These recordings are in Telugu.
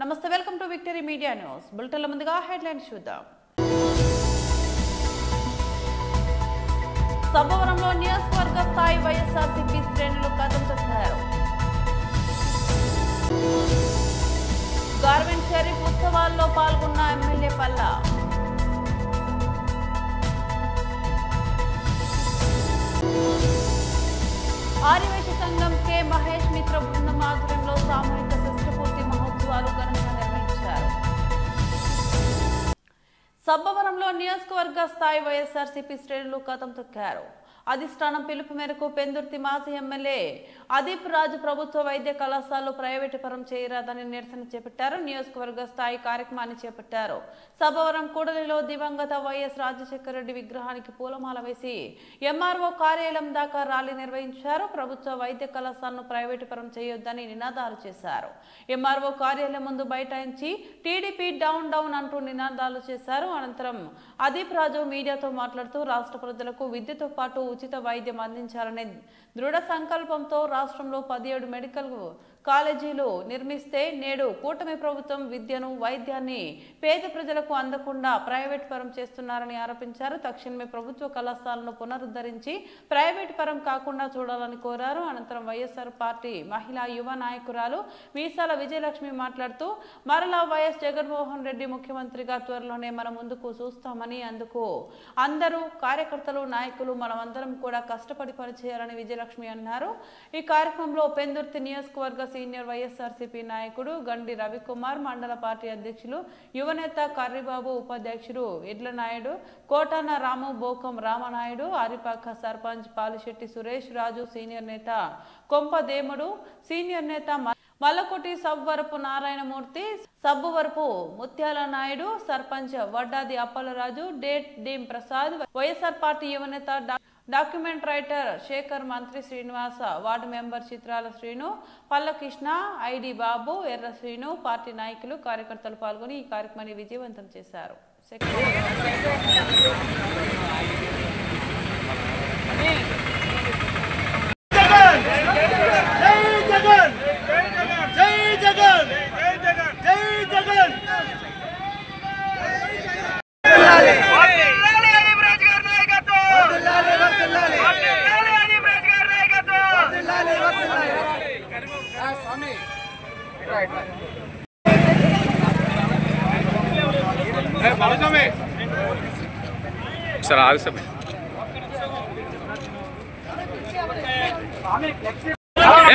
నమస్తే welcome to victory media news బులెటిన్ల ముందుగా హెడ్లైన్స్ చూద్దాం. సభవరంలో నియోజకవర్గ స్థాయి వైఎస్ఆర్సీపీ శ్రేణులు కథం తొక్కారు. గార్మెంట్ షరీఫ్ ఉత్సవాల్లో పాల్గొన్న ఎమ్మెల్యే పల్లా. ఆర్యవైశ్య సంఘం కె మహేష్ మిత్ర బృందం ఆధ్వర్యంలో సామూహిక షష్ఠపూర్తి మహోత్సవాలు ఘనంగా నిర్వహించారు. సబ్బవరంలో నియోజకవర్గ స్థాయి వైఎస్ఆర్సీపీ శ్రేణులు కథం తొక్కారు. అధిష్టానం పిలుపు మేరకు పెందుర్తి మాజీ ఎమ్మెల్యే అదీప్ రాజు ప్రభుత్వ వైద్య కళాశాలలో ప్రైవేటు పరం చేయరాదని నిరసన చేపట్టారు. నియోజకవర్గ స్థాయి కార్యక్రమాన్ని చేపట్టారు. సబ్బవరం కూడలిలో దివంగత వైఎస్ రాజశేఖర రెడ్డి విగ్రహానికి పూలమాల వేసి ఎంఆర్ఓ కార్యాలయం దాకా ర్యాలీ నిర్వహించారు. ప్రభుత్వ వైద్య కళాశాలను ప్రైవేటు పరం చేయొద్దని నినాదాలు చేశారు. ఎంఆర్ఓ కార్యాలయం ముందు బైఠాయించి టీడీపీ డౌన్ డౌన్ అంటూ నినాదాలు చేశారు. అనంతరం అదీప్ రాజు మీడియాతో మాట్లాడుతూ రాష్ట్ర ప్రజలకు విద్యతో పాటు ఉచిత వైద్యం అందించాలనే దృఢ సంకల్పంతో రాష్ట్రంలో 17 మెడికల్ కాలేజీలు నిర్మిస్తే నేడు కూటమి ప్రభుత్వం విద్యను వైద్యాన్ని పేద ప్రజలకు అందకుండా ప్రైవేట్ పరం చేస్తున్నారని ఆరోపించారు. తక్షణమే ప్రభుత్వ కళాశాలను పునరుద్ధరించి ప్రైవేట్ పరం కాకుండా చూడాలని కోరారు. అనంతరం వైఎస్ఆర్ పార్టీ మహిళా యువ నాయకురాలు మీసాల విజయలక్ష్మి మాట్లాడుతూ మరలా వైఎస్ జగన్మోహన్ రెడ్డి ముఖ్యమంత్రిగా త్వరలోనే మన ముందుకు చూస్తామని, అందుకు అందరూ కార్యకర్తలు నాయకులు మనమందరం కూడా కష్టపడి పనిచేయాలని విజయలక్ష్మి అన్నారు. ఈ కార్యక్రమంలో పెందుర్తి నియోజకవర్గ సీనియర్ వైఎస్ఆర్సీపీ నాయకుడు గండి రవికుమార్, మండల పార్టీ అధ్యక్షులు యువనేత కర్రిబాబు, ఉపాధ్యక్షుడు ఎడ్ల నాయుడు, కోటాన రాము, బోకం రామనాయుడు, ఆరిపాక సర్పంచ్ పాలిశెట్టి సురేష్ రాజు, సీనియర్ నేత కొంపదేముడు, సీనియర్ నేత మల్లకొట్టి సబ్బవరపు నారాయణమూర్తి, సబ్బవరపు ముత్యాల నాయుడు, సర్పంచ్ వడ్డాది అప్పలరాజు, డేట్ డీం ప్రసాద్, వైఎస్ఆర్ పార్టీ యువనేత డాక్యుమెంట్ రైటర్ శేఖర్, మంత్రి శ్రీనివాస, వార్డు మెంబర్ చిత్రాల శ్రీను, పల్లకృష్ణ, ఐడి బాబు, ఎర్ర శ్రీను, పార్టీ నాయకులు కార్యకర్తలు పాల్గొని ఈ కార్యక్రమాన్ని విజయవంతం చేశారు. सर आगे समय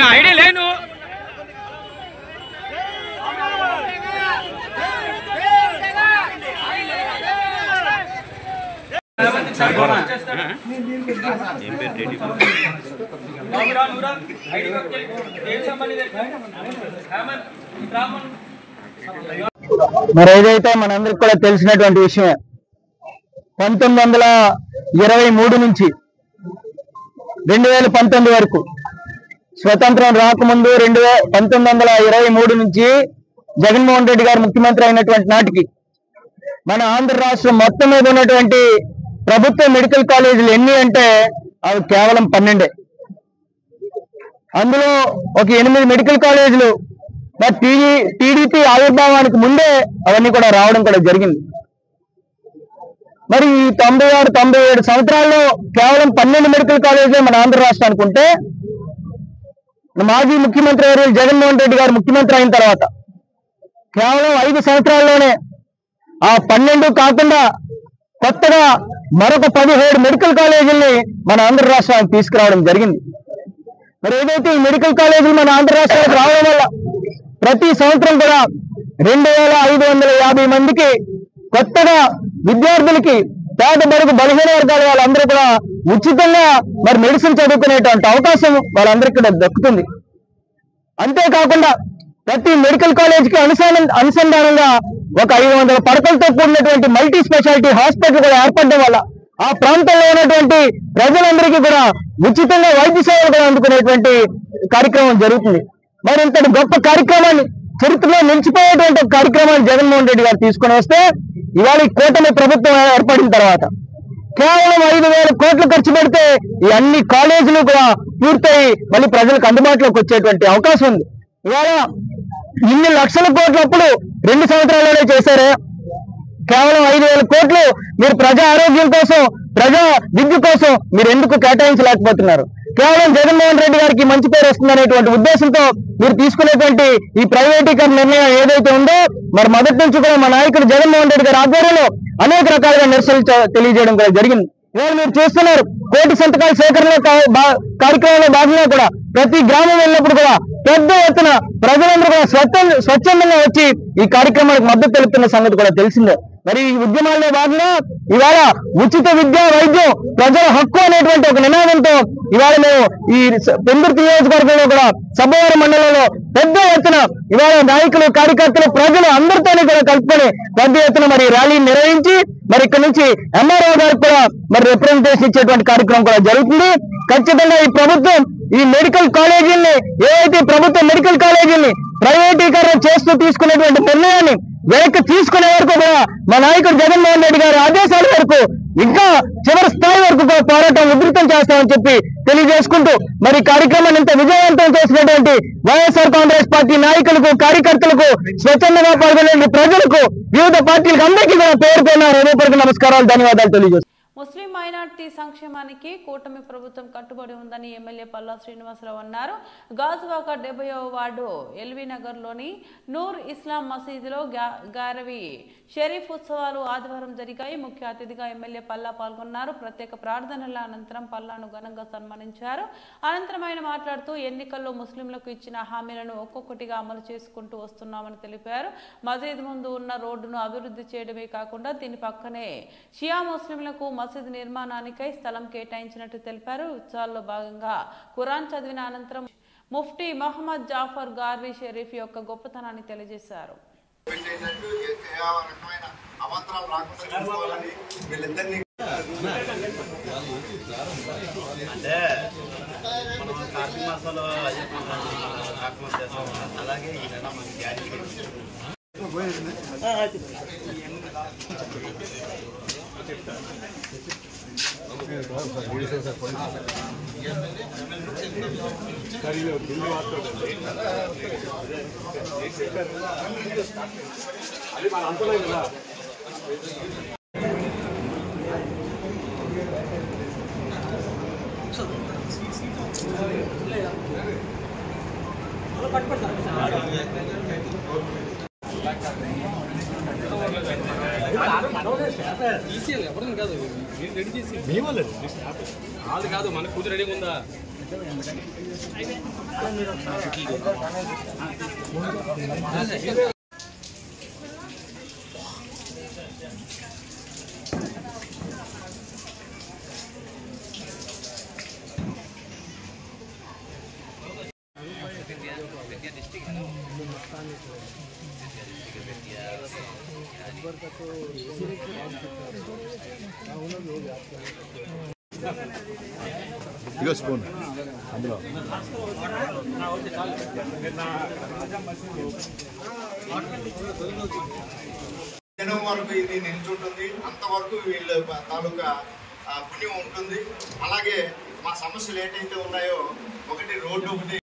आइडिया लेनु మరి ఏదైతే మనందరికి కూడా తెలిసినటువంటి విషయం 1923 నుంచి 2019 వరకు స్వతంత్రం రాకముందు 1923 నుంచి జగన్మోహన్ రెడ్డి గారు ముఖ్యమంత్రి అయినటువంటి నాటికి మన ఆంధ్ర రాష్ట్రం మొత్తం మీద ఉన్నటువంటి ప్రభుత్వ మెడికల్ కాలేజీలు ఎన్ని అంటే అవి కేవలం 12. అందులో ఒక 8 మెడికల్ కాలేజీలు మరి టీడీపీ ఆవిర్భావానికి ముందే అవన్నీ కూడా రావడం కూడా జరిగింది. మరి ఈ 96-97 సంవత్సరాల్లో కేవలం 12 మెడికల్ కాలేజీలు మన ఆంధ్ర రాష్ట్రానికి ఉంటే మాజీ ముఖ్యమంత్రి జగన్మోహన్ రెడ్డి గారు ముఖ్యమంత్రి అయిన తర్వాత కేవలం 5 సంవత్సరాల్లోనే ఆ 12 కాకుండా కొత్తగా మరొక 17 మెడికల్ కాలేజీల్ని మన ఆంధ్ర రాష్ట్రానికి తీసుకురావడం జరిగింది. మరి ఏదైతే ఈ మెడికల్ కాలేజీలు మన ఆంధ్ర రాష్ట్రానికి రావడం వల్ల ప్రతి సంవత్సరం కూడా 2550 మందికి కొత్తగా విద్యార్థులకి పేద బడుగు బలహీన వర్గాల వాళ్ళందరూ కూడా ఉచితంగా మరి మెడిసిన్ చదువుకునేటువంటి అవకాశం వాళ్ళందరికీ కూడా దక్కుతుంది. అంతేకాకుండా ప్రతి మెడికల్ కాలేజీకి అనుసంధానంగా ఒక 500 పడకలతో కూడినటువంటి మల్టీ స్పెషాలిటీ హాస్పిటల్ కూడా ఏర్పడడం వల్ల ఆ ప్రాంతంలో ఉన్నటువంటి ప్రజలందరికీ కూడా ఉచితంగా వైద్య సేవలు కూడా అందుకునేటువంటి కార్యక్రమం జరుగుతుంది. మరి ఇంతటి గొప్ప కార్యక్రమాన్ని, చరిత్రలో నిలిచిపోయేటువంటి కార్యక్రమాన్ని జగన్మోహన్ రెడ్డి గారు తీసుకుని వస్తే ఇవాళ ఈ కూటమి ప్రభుత్వం ఏర్పడిన తర్వాత కేవలం 5,000 కోట్లు ఖర్చు పెడితే ఈ అన్ని కాలేజీలు కూడా పూర్తయి మళ్ళీ ప్రజలకు అందుబాటులోకి వచ్చేటువంటి అవకాశం ఉంది. ఇవాళ ఇన్ని లక్షల కోట్ల అప్పులు 2 సంవత్సరాల్లోనే చేశారే. కేవలం 5,000 కోట్లు మీరు ప్రజా ఆరోగ్యం కోసం, ప్రజా విద్య కోసం మీరు ఎందుకు కేటాయించలేకపోతున్నారు? కేవలం జగన్మోహన్ రెడ్డి గారికి మంచి పేరు వస్తుందనేటువంటి ఉద్దేశంతో మీరు తీసుకునేటువంటి ఈ ప్రైవేటీకరణ నిర్ణయం ఏదైతే ఉందో, మరి మొదటి నుంచి కూడా మా నాయకుడు జగన్మోహన్ రెడ్డి గారి ఆధ్వర్యంలో అనేక రకాలుగా నిరసనలు తెలియజేయడం కూడా జరిగింది. ఇవాళ మీరు చూస్తున్నారు, కోటి సంతకాల సేకరణ కార్యక్రమంలో భాగంగా కూడా ప్రతి గ్రామం వెళ్ళినప్పుడు కూడా పెద్ద ఎత్తున ప్రజలందరూ కూడా స్వచ్ఛందంగా వచ్చి ఈ కార్యక్రమానికి మద్దతు తెలుపుతున్న సంగతి కూడా తెలిసిందే. మరి ఈ ఉద్యమాల్లో భాగంగా ఇవాళ ఉచిత విద్య, వైద్యం ప్రజల హక్కు అనేటువంటి ఒక నినాదంతో ఇవాళ మేము ఈ పెందుర్తి నియోజకవర్గంలో కూడా సబ్బవరం మండలంలో పెద్ద ఎత్తున ఇవాళ నాయకులు, కార్యకర్తలు, ప్రజలు అందరితోనే కూడా కలుపుకొని పెద్ద ఎత్తున మరి ర్యాలీ నిర్వహించి మరి ఇక్కడ నుంచి ఎంఆర్ఓ గారికి కూడా మరి రిప్రజెంటేషన్ ఇచ్చేటువంటి కార్యక్రమం కూడా జరుగుతుంది. ఖచ్చితంగా ఈ ప్రభుత్వం ఈ మెడికల్ కాలేజీల్ని, ఏవైతే ప్రభుత్వ మెడికల్ కాలేజీల్ని ప్రైవేటీకరణ చేస్తూ తీసుకునేటువంటి నిర్ణయాన్ని వెనక్కి తీసుకునే వరకు కూడా మా నాయకుడు జగన్మోహన్ రెడ్డి గారి ఆదేశాల వరకు ఇంకా చివరి స్థాయి వరకు కూడా పోరాటం ఉధృతం చేస్తామని చెప్పి తెలియజేసుకుంటూ మరి కార్యక్రమాన్ని ఇంత విజయవంతం చేసినటువంటి వైఎస్ఆర్ కాంగ్రెస్ పార్టీ నాయకులకు, కార్యకర్తలకు, స్వచ్ఛందంగా పాల్గొనే ప్రజలకు, వివిధ పార్టీలకు అందరికీ కూడా పేరు పేరున హృదయపూర్వక నమస్కారాలు, ధన్యవాదాలు తెలియజేస్తున్నాను. ముస్లిం మైనార్టీ సంక్షేమానికి కూటమి ప్రభుత్వం కట్టుబడి ఉందని ఎమ్మెల్యే పల్లా శ్రీనివాసరావు అన్నారు. గాజువాక 70వ వార్డు ఎల్వి నగర్లోని నూర్ ఇస్లాం మసీదులో గారవి షరీఫ్ ఉత్సవాలు ఆదివారం జరిగాయి. ముఖ్య అతిథిగా ఎమ్మెల్యే పల్లా పాల్గొన్నారు. ప్రత్యేక ప్రార్థనల అనంతరం పల్లాను ఘనంగా సన్మానించారు. అనంతరం ఆయన మాట్లాడుతూ ఎన్నికల్లో ముస్లింలకు ఇచ్చిన హామీలను ఒక్కొక్కటిగా అమలు చేసుకుంటూ వస్తున్నామని తెలిపారు. మసీద్ ముందు ఉన్న రోడ్డును అభివృద్ధి చేయడమే కాకుండా దీని పక్కనే షియా ముస్లింలకు మసీదు నిర్మాణానికై స్థలం కేటాయించినట్టు తెలిపారు. ఉత్సవాల్లో భాగంగా ఖురాన్ చదివిన అనంతరం ముఫ్టీ మహమ్మద్ జాఫర్ గార్వీ షరీఫ్ యొక్క గొప్పతనాన్ని తెలియజేశారు. కాదు మన కూతురు రెడీగా ఉందా? ఇగో స్పూన్ అందులో జనం వరకు ఇది నిల్చుంటుంది, అంతవరకు వీళ్ళ తాలూకా పుణ్యం ఉంటుంది. అలాగే మా సమస్యలు ఏంటైతే ఉన్నాయో, ఒకటి రోడ్డు, ఒకటి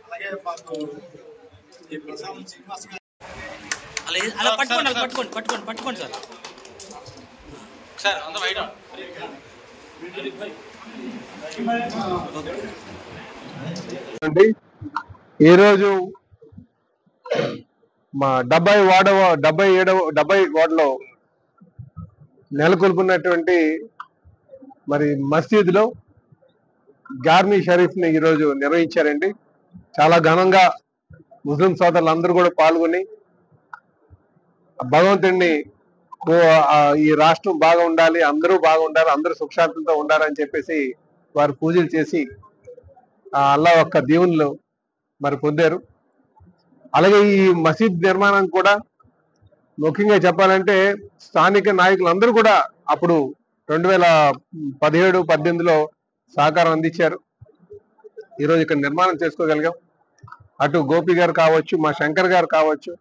అలాగే మాకు ఈ ప్రసాదం శ్రీనివాస్ గారు అలా పట్టుకోండి పట్టుకోండి పట్టుకోండి పట్టుకోండి సార్ సార్ అంత బయట ఈరోజు మా 70 వార్డులో నెలకొల్పున్నటువంటి మరి మసీదులో గార్మీ షరీఫ్ ని ఈరోజు నిర్వహించారండి. చాలా ఘనంగా ముస్లిం సోదరులందరూ కూడా పాల్గొని భగవంతుడిని ఈ రాష్ట్రం బాగా ఉండాలి, అందరూ బాగుండాలి, అందరూ సుఖశాంతులతో ఉండాలని చెప్పేసి వారు పూజలు చేసి అల్లా ఒక్క దీవెనలు మరి పొందారు. అలాగే ఈ మసీద్ నిర్మాణం కూడా ముఖ్యంగా చెప్పాలంటే స్థానిక నాయకులందరూ కూడా అప్పుడు 2017-18లో సహకారం అందించారు. ఈరోజు ఇక్కడ నిర్మాణం చేసుకోగలిగాం. అటు గోపి గారు కావచ్చు, మా శంకర్ గారు కావచ్చు,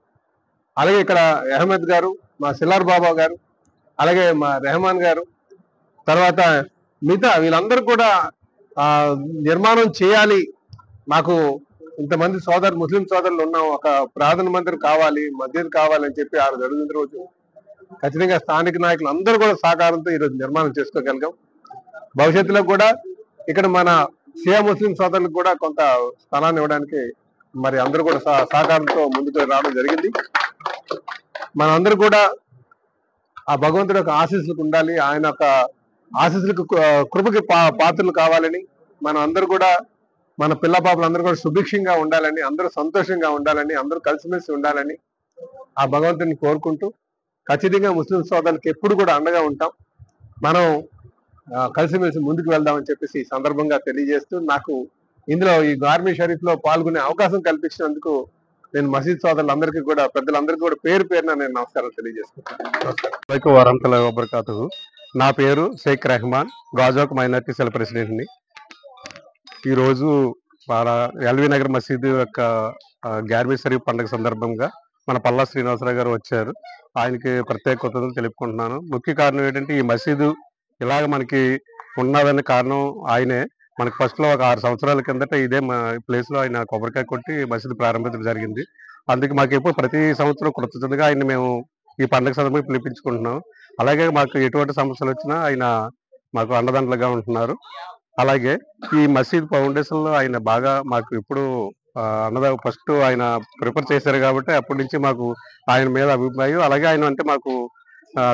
అలాగే ఇక్కడ అహ్మద్ గారు, మా సిలార్ బాబా గారు, అలాగే మా రెహమాన్ గారు, తర్వాత మిగతా వీళ్ళందరూ కూడా నిర్మాణం చేయాలి, మాకు ఇంతమంది ముస్లిం సోదరులు ఉన్నాం, ఒక ప్రార్థన మందిరం కావాలి, మస్జిద్ కావాలని చెప్పి ఆ జరిగిన రోజు ఖచ్చితంగా స్థానిక నాయకులు అందరూ కూడా సహకారంతో ఈరోజు నిర్మాణం చేసుకోగలిగాం. భవిష్యత్తులో కూడా ఇక్కడ మన షియా ముస్లిం సోదరులకు కూడా కొంత స్థలాన్ని ఇవ్వడానికి మరి అందరూ కూడా సహకారంతో ముందుకు రావడం జరిగింది. మనందరూ కూడా ఆ భగవంతుడి యొక్క ఆశీస్సులకు ఉండాలి, ఆయన యొక్క ఆశీస్సులకు కృపకి పాత్రలు కావాలని, మనం అందరూ కూడా మన పిల్ల పాపలు అందరూ కూడా సుభిక్షంగా ఉండాలని, అందరూ సంతోషంగా ఉండాలని, అందరూ కలిసిమెలిసి ఉండాలని ఆ భగవంతుని కోరుకుంటూ ఖచ్చితంగా ముస్లిం సోదరులకు ఎప్పుడు కూడా అండగా ఉంటాం, మనం కలిసిమెలిసి ముందుకు వెళ్దామని చెప్పేసి ఈ సందర్భంగా తెలియజేస్తూ, నాకు ఇందులో ఈ గార్మి షరీఫ్ లో పాల్గొనే అవకాశం కల్పించినందుకు నేను మసీద్ సోదరులందరికీ కూడా, పెద్దలందరికీ కూడా పేరు పేరున నేను నమస్కారం తెలియజేసుకుంటాను. వరహమతుల్లాహి వబరకాతుహు. నా పేరు షేక్ రెహమాన్, గాజోక్ మైనార్టీ సెల్ ప్రెసిడెంట్ని. ఈరోజు మన ఎల్వి నగర్ మసీదు యొక్క గార్మి షరీఫ్ పండుగ సందర్భంగా మన పల్లా శ్రీనివాసరావు గారు వచ్చారు. ఆయనకి ప్రత్యేక కృతజ్ఞతలు తెలుపుకుంటున్నాను. ముఖ్య కారణం ఏంటంటే ఈ మసీదు ఇలాగ మనకి ఉన్నదనే కారణం ఆయనే. మనకి ఫస్ట్ లో ఒక 6 సంవత్సరాల కిందట ఇదే ప్లేస్ లో ఆయన కొబ్బరికాయ కొట్టి మసీదు ప్రారంభించడం జరిగింది. అందుకే మాకు ఎప్పుడు ప్రతి సంవత్సరం కృతజ్ఞతగా ఆయన మేము ఈ పండుగ సందర్భంగా పిలిపించుకుంటున్నాం. అలాగే మాకు ఎటువంటి సమస్యలు వచ్చినా ఆయన మాకు అండదండలుగా ఉంటున్నారు. అలాగే ఈ మసీద్ ఫౌండేషన్ లో ఆయన బాగా మాకు ఎప్పుడు ఫస్ట్ ఆయన ప్రిపేర్ చేశారు కాబట్టి అప్పటి నుంచి మాకు ఆయన మీద అభిప్రాయం, అలాగే ఆయన అంటే మాకు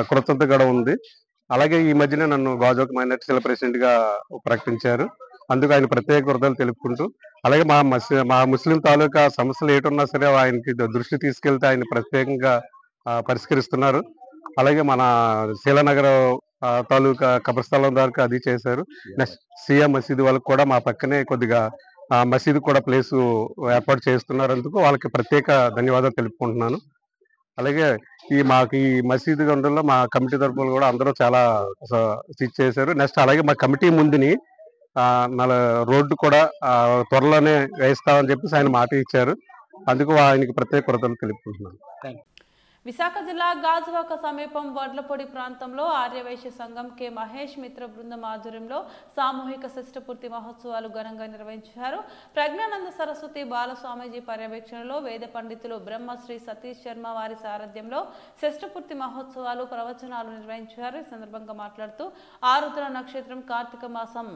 కృతజ్ఞత కూడా ఉంది. అలాగే ఈ మధ్యనే నన్ను గాజోక్ మైనార్టీ సెల్ ప్రెసిడెంట్ గా ప్రకటించారు. అందుకు ఆయన ప్రత్యేక కృతజ్ఞతలు తెలుపుకుంటూ, అలాగే మా ముస్లిం తాలూకా సమస్యలు ఏటున్నా సరే ఆయనకి దృష్టి తీసుకెళ్తే ఆయన ప్రత్యేకంగా పరిష్కరిస్తున్నారు. అలాగే మన శీలానగర్ తాలూకా కబ్రస్థలం దాకా అది చేశారు. నెక్స్ట్ సియా మసీదు వాళ్ళకి కూడా మా పక్కనే కొద్దిగా మసీదు కూడా ప్లేసు ఏర్పాటు చేస్తున్నారు. అందుకు వాళ్ళకి ప్రత్యేక ధన్యవాదాలు తెలుపుకుంటున్నాను. అలాగే మాకు ఈ మసీదు గంటల్లో మా కమిటీ తరఫున కూడా అందరూ చాలా స్టిచ్ చేశారు. నెక్స్ట్ అలాగే మా కమిటీ ముందుని రోడ్డు కూడా త్వరలోనే వేస్తామని చెప్పేసి ఆయన మాట ఇచ్చారు. అందుకు ఆయనకి ప్రత్యేక కృతజ్ఞతలు తెలుపుకుంటున్నాను. విశాఖ జిల్లా గాజువాక సమీపం వడ్లపొడి ప్రాంతంలో ఆర్యవైశ్య సంఘం కె మహేష్ మిత్ర బృందం ఆధ్వర్యంలో సామూహిక షష్ఠపూర్తి మహోత్సవాలు ఘనంగా నిర్వహించారు. ప్రజ్ఞానంద సరస్వతి బాలస్వామీజీ పర్యవేక్షణలో వేద పండితులు బ్రహ్మశ్రీ సతీష్ శర్మ వారి సారథ్యంలో షష్ఠపూర్తి మహోత్సవాలు ప్రవచనాలు నిర్వహించారు. ఈ సందర్భంగా మాట్లాడుతూ ఆరుద్ర నక్షత్రం కార్తీక మాసం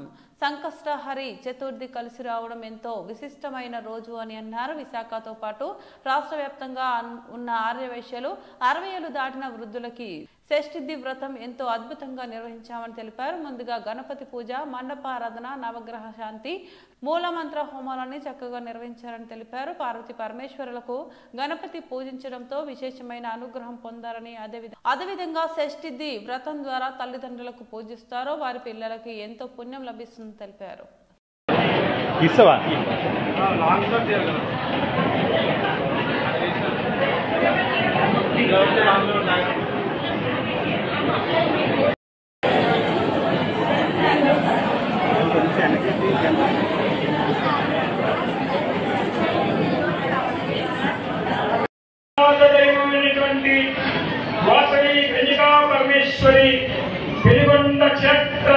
సంకష్టహరి చతుర్థి కలిసి రావడం ఎంతో విశిష్టమైన రోజు అని అన్నారు. విశాఖతో పాటు రాష్ట్ర వ్యాప్తంగా ఉన్న ఆర్యవైశ్యులు 60 ఏళ్లు దాటిన వృద్ధులకి షష్ఠి వ్రతం ఎంతో అద్భుతంగా నిర్వహించామని తెలిపారు. ముందుగా గణపతి పూజ, మండపారాధన, నవగ్రహ శాంతి, మూలమంత్ర హోమాలని చక్కగా నిర్వహించారని తెలిపారు. పార్వతి పరమేశ్వరులకు గణపతి పూజించడంతో విశేషమైన అనుగ్రహం పొందారని, అదేవిధంగా షష్ఠి వ్రతం ద్వారా తల్లిదండ్రులకు పూజిస్తారో వారి పిల్లలకి ఎంతో పుణ్యం లభిస్తుందని తెలిపారు. వాసవి కన్యకా పరమేశ్వరి పెనుగొండ క్షేత్ర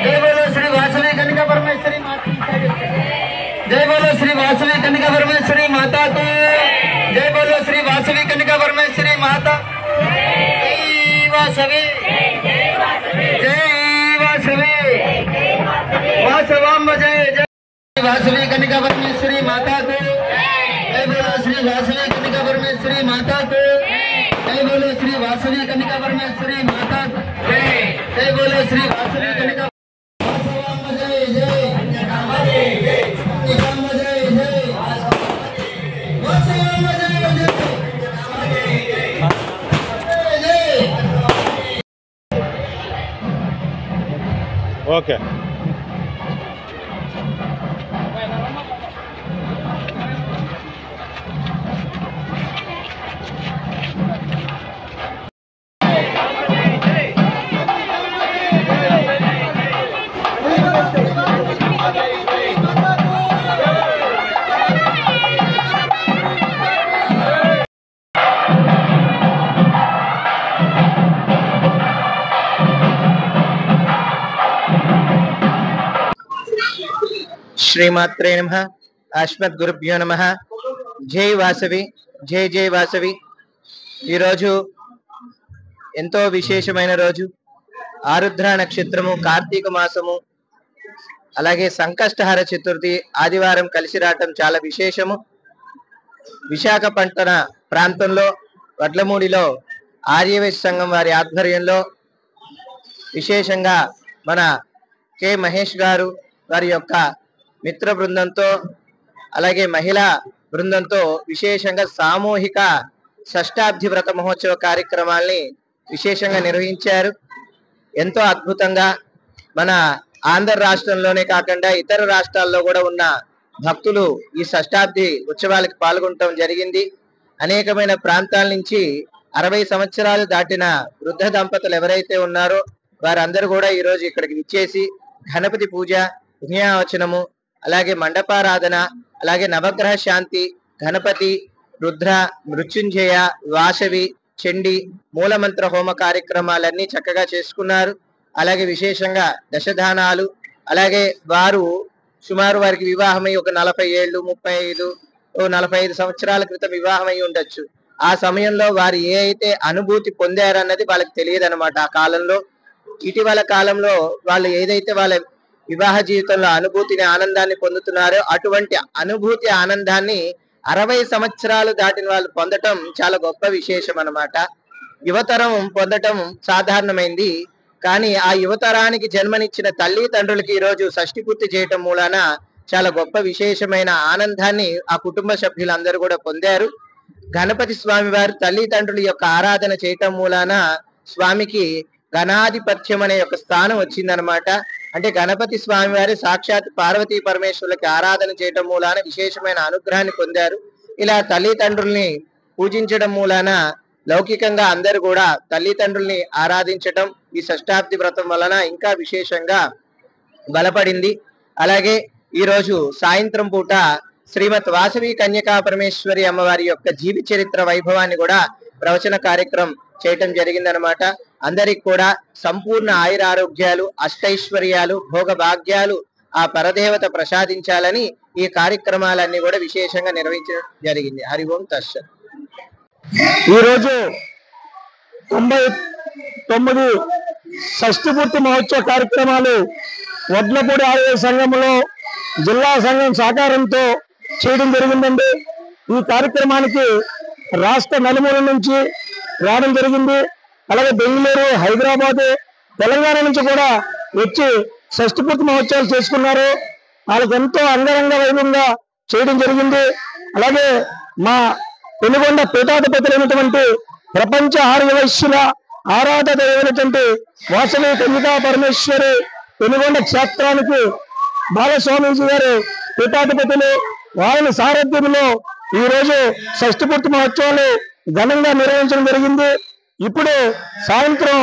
जय बोलो श्री वासवी कन्या परमेश्वरी माता, जय बोलो श्री वासवी कन्या परमेश्वरी माता को, जय बोलो श्री वासवी कन्या परमेश्वरी माता, जय वासवी, जय वासवी, वासवाम जय जय वासवी कन्या परमेश्वरी माता को, जय बोलो श्री वासवी कन्या परमेश्वरी माता को, जय बोलो श्री वासवी कन्या परमेश्वरी माता को, जय बोलो श्री वासवी कन्या ఓకే. శ్రీమాత్రే నమః. అస్మద్ గురుభ్యో నమః. జై వాసవి, జై జై వాసవి. ఈరోజు ఎంతో విశేషమైన రోజు. ఆరుద్ర నక్షత్రము, కార్తీక మాసము, అలాగే సంకష్టహర చతుర్థి ఆదివారం కలిసి రావటం చాలా విశేషము. విశాఖపట్నం ప్రాంతంలో వడ్లమూడిలో ఆర్యవైశ్య సంఘం వారి ఆధ్వర్యంలో విశేషంగా మన కె మహేష్ గారు వారి యొక్క మిత్ర బృందంతో అలాగే మహిళా బృందంతో విశేషంగా సామూహిక షష్టాబ్ది వ్రత మహోత్సవ కార్యక్రమాల్ని విశేషంగా నిర్వహించారు. ఎంతో అద్భుతంగా మన ఆంధ్ర రాష్ట్రంలోనే కాకుండా ఇతర రాష్ట్రాల్లో కూడా ఉన్న భక్తులు ఈ షష్టాబ్ది ఉత్సవాలకు పాల్గొనడం జరిగింది. అనేకమైన ప్రాంతాల నుంచి 60 సంవత్సరాలు దాటిన వృద్ధ దంపతులు ఎవరైతే ఉన్నారో వారందరూ కూడా ఈరోజు ఇక్కడికి విచ్చేసి గణపతి పూజ, పుణ్యావచనము, అలాగే మండపారాధన, అలాగే నవగ్రహ శాంతి, గణపతి, రుద్ర, మృత్యుంజయ, వాసవి, చండి, మూలమంత్ర హోమ కార్యక్రమాలన్నీ చక్కగా చేసుకున్నారు. అలాగే విశేషంగా దశదానాలు, అలాగే వారు సుమారు వారికి వివాహమై ఒక 40 ఏళ్ళు, 35, 45 సంవత్సరాల క్రితం వివాహమై ఉండొచ్చు. ఆ సమయంలో వారు ఏ అయితే అనుభూతి పొందారన్నది వాళ్ళకి తెలియదు అనమాట. ఆ కాలంలో, ఇటీవల కాలంలో వాళ్ళు ఏదైతే వాళ్ళ వివాహ జీవితంలో అనుభూతిని, ఆనందాన్ని పొందుతున్నారో అటువంటి అనుభూతి, ఆనందాన్ని 60 సంవత్సరాలు దాటిన వాళ్ళు పొందటం చాలా గొప్ప విశేషం అన్నమాట. యువతరం పొందటం సాధారణమైంది, కానీ ఆ యువతరానికి జన్మనిచ్చిన తల్లిదండ్రులకి ఈరోజు షష్ఠి పూర్తి చేయటం మూలాన చాలా గొప్ప విశేషమైన ఆనందాన్ని ఆ కుటుంబ సభ్యులందరూ కూడా పొందారు. గణపతి స్వామి వారు తల్లిదండ్రుల యొక్క ఆరాధన చేయటం మూలాన స్వామికి గణాధిపత్యం అనే ఒక స్థానం వచ్చిందనమాట. అంటే గణపతి స్వామి వారి సాక్షాత్ పార్వతీ పరమేశ్వరులకి ఆరాధన చేయటం మూలాన విశేషమైన అనుగ్రహాన్ని పొందారు. ఇలా తల్లిదండ్రుల్ని పూజించడం మూలాన లౌకికంగా అందరూ కూడా తల్లిదండ్రుల్ని ఆరాధించటం ఈ షష్టాబ్ది వ్రతం వలన ఇంకా విశేషంగా బలపడింది. అలాగే ఈరోజు సాయంత్రం పూట శ్రీమత్ వాసవి కన్యకా పరమేశ్వరి అమ్మవారి యొక్క జీవి చరిత్ర వైభవాన్ని కూడా ప్రవచన కార్యక్రమం చేయటం జరిగిందనమాట. అందరికి కూడా సంపూర్ణ ఆయురారోగ్యాలు, అష్టైశ్వర్యాలు, భోగ భాగ్యాలు ఆ పరదేవత ప్రసాదించాలని ఈ కార్యక్రమాలన్నీ కూడా విశేషంగా నిర్వహించడం జరిగింది. హరి ఓం తస్సత్. ఈరోజు 99 షష్ఠి పూర్తి మహోత్సవ కార్యక్రమాలు వడ్లపూడి ఆర్య సంఘంలో జిల్లా సంఘం సహకారంతో చేయడం జరిగిందండి. ఈ కార్యక్రమానికి రాష్ట్ర నలుమూల నుంచి రావడం జరిగింది. అలాగే బెంగళూరు, హైదరాబాద్, తెలంగాణ నుంచి కూడా వచ్చి షష్ఠి పూర్తి మహోత్సవాలు చేసుకున్నారు. వాళ్ళకి ఎంతో అంగరంగ వైభవంగా చేయడం జరిగింది. అలాగే మా పెనుగొండ పీఠాధిపతులైనటువంటి ప్రపంచ ఆర్యవైశ్యుల ఆరాధన అయినటువంటి వాసవి కన్యకా పరమేశ్వరి పెనుగొండ క్షేత్రానికి బాలస్వామీజీ గారు పీఠాధిపతులు, వారి సారథ్యంలో ఈ రోజు షష్ఠి పూర్తి మహోత్సవాలు ఘనంగా నిర్వహించడం జరిగింది. ఇప్పుడు సాయంత్రం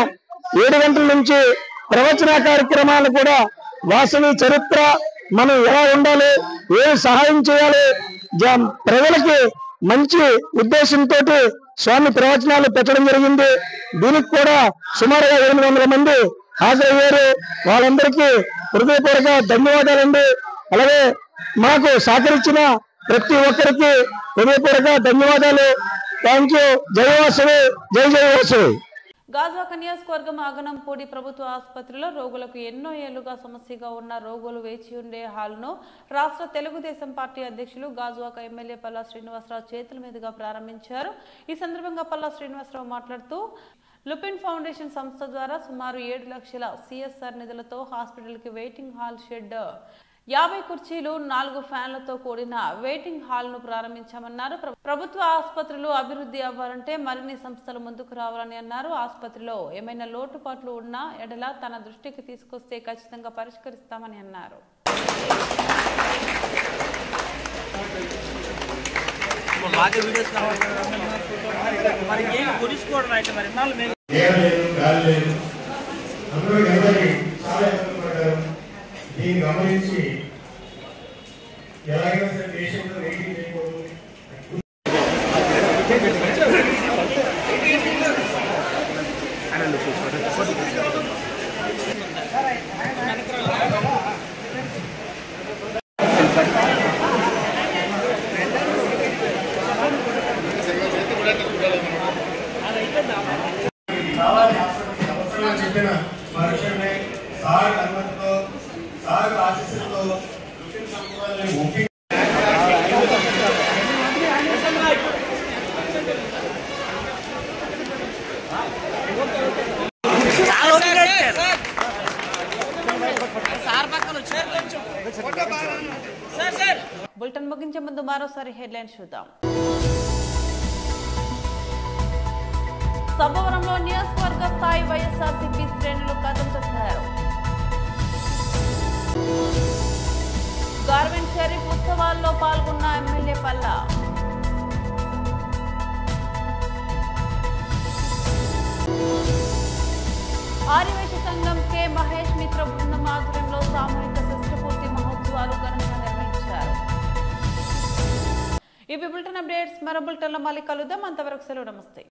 7 గంటల నుంచి ప్రవచన కార్యక్రమాలు కూడా వాసవి చరిత్ర, మనం ఎలా ఉండాలి, ఏ సహాయం చేయాలి, ప్రజలకి మంచి ఉద్దేశంతో స్వామి ప్రవచనాలు పెట్టడం జరిగింది. దీనికి కూడా సుమారుగా 800 మంది హాజరయ్యారు. వాళ్ళందరికీ హృదయపూర్వక ధన్యవాదాలండి. అలాగే మాకు సహకరించిన ప్రతి ఒక్కరికి హృదయపూర్వక ధన్యవాదాలు. Thank you. జై వాసవి, జై జై వాసవి. గాజువాక నియోజకవర్గం ఆగనంపూడి ప్రభుత్వ ఆసుపత్రిలో రోగులకు ఎన్నో ఏళ్లుగా సమస్యగా ఉన్న రోగులు వేచి ఉండే హాల్ను రాష్ట్ర తెలుగుదేశం పార్టీ అధ్యక్షులు గాజువాక ఎమ్మెల్యే పల్లా శ్రీనివాసరావు చేతుల మీదుగా ప్రారంభించారు. ఈ సందర్భంగా పల్లా శ్రీనివాసరావు మాట్లాడుతూ లుపిన్ ఫౌండేషన్ సంస్థ ద్వారా సుమారు 7 లక్షల సిఎస్ఆర్ నిధులతో హాస్పిటల్కి వెయిటింగ్ హాల్ షెడ్, 50 కుర్చీలు, 4 ఫ్యాన్లతో కూడిన వెయిటింగ్ హాల్ ను ప్రారంభించామన్నారు. ప్రభుత్వ ఆసుపత్రులు అభివృద్ధి అవ్వాలంటే మరిన్ని సంస్థలు ముందుకు రావాలని అన్నారు. ఆసుపత్రిలో ఏమైనా లోటుపాట్లు ఉన్నా ఎడల తన దృష్టికి తీసుకొస్తే ఖచ్చితంగా పరిష్కరిస్తామని అన్నారు. దీన్ని గమనించి ఎలాగైనా సరే దేశంలో రేటింగ్ చేయకూడదు. చెప్పిన మరుక్షణమే సార్ అనుమతితో సార్ ఆశీస్సులతో ఒప్పి బులెటిన్ ముగించే ముందు మరోసారి హెడ్లైన్స్ చూద్దాం. సభవరంలో నియోజకవర్గ స్థాయి వైఎస్ఆర్సీపీ శ్రేణులు కథం తొక్కారు. గార్మెంట్ షరీఫ్ ఉత్సవాల్లో పాల్గొన్న ఎమ్మెల్యే పల్లా. ఆర్యవైశ్య సంఘం కె మహేష్ మిత్ర బృందం ఆధ్వర్యంలో సామూహిక షష్ఠపూర్తి మహోత్సవాలు ఘనంగా నిర్వహించారు. ఇవి బులెటిన్ అప్డేట్స్. మరో బులెటిన్లో మళ్ళీ కలుద్దాం. అంతవరకు సెలవు. నమస్తే.